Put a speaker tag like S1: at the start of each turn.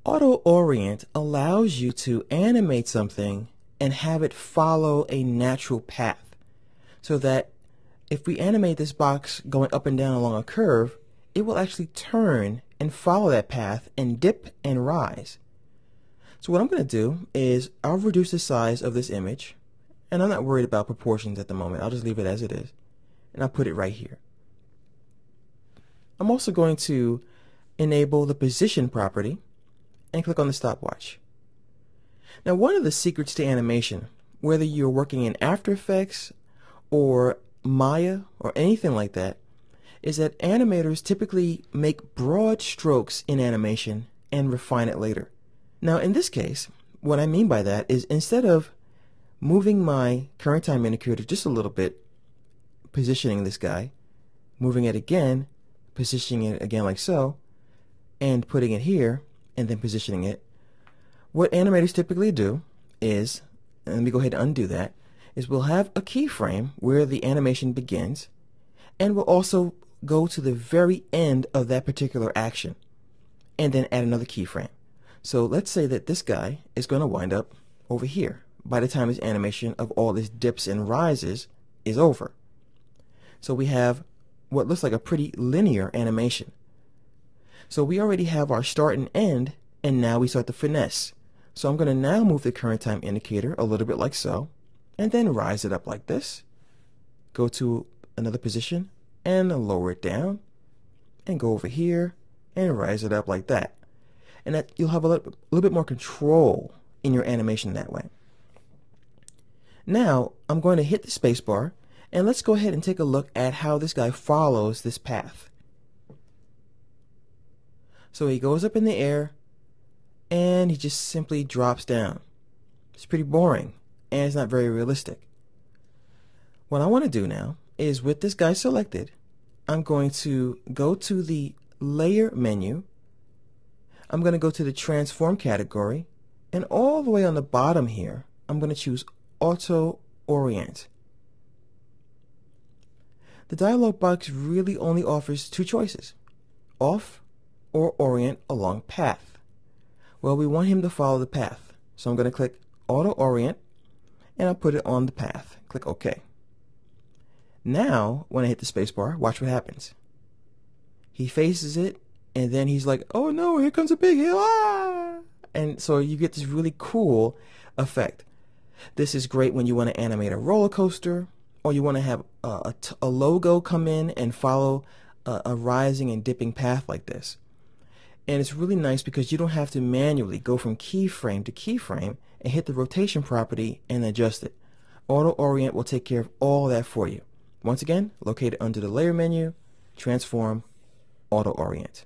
S1: Auto Orient allows you to animate something and have it follow a natural path, so that if we animate this box going up and down along a curve, it will actually turn and follow that path and dip and rise. So what I'm going to do is I'll reduce the size of this image, and I'm not worried about proportions at the moment. I'll just leave it as it is, and I'll put it right here. I'm also going to enable the position property and click on the stopwatch. Now, one of the secrets to animation, whether you're working in After Effects or Maya or anything like that, is that animators typically make broad strokes in animation and refine it later. Now, in this case, what I mean by that is instead of moving my current time indicator just a little bit, positioning this guy, moving it again, positioning it again like so, and putting it here, and then positioning it, what animators typically do is, and let me go ahead and undo that, is we'll have a keyframe where the animation begins, and we'll also go to the very end of that particular action, and then add another keyframe. So let's say that this guy is going to wind up over here by the time his animation of all this dips and rises is over. So we have what looks like a pretty linear animation. So we already have our start and end, and now we start to finesse. So I'm going to now move the current time indicator a little bit like so, and then rise it up like this, go to another position and lower it down, and go over here and rise it up like that. And that you'll have a little bit more control in your animation that way. Now I'm going to hit the spacebar, and let's go ahead and take a look at how this guy follows this path. So he goes up in the air, and he just simply drops down. It's pretty boring, and it's not very realistic. What I want to do now is, with this guy selected, I'm going to go to the Layer menu. I'm going to go to the Transform category, and all the way on the bottom here, I'm going to choose Auto Orient. The dialog box really only offers two choices: off or orient along path. Well, we want him to follow the path, so I'm going to click Auto Orient, and I'll put it on the path. Click OK. Now, when I hit the spacebar, watch what happens. He faces it, and then he's like, oh no, here comes a big hill. Ah! And so you get this really cool effect. This is great when you want to animate a roller coaster, or you want to have a logo come in and follow a rising and dipping path like this. And it's really nice because you don't have to manually go from keyframe to keyframe and hit the rotation property and adjust it. Auto Orient will take care of all that for you. Once again, locate it under the Layer menu, Transform, Auto Orient.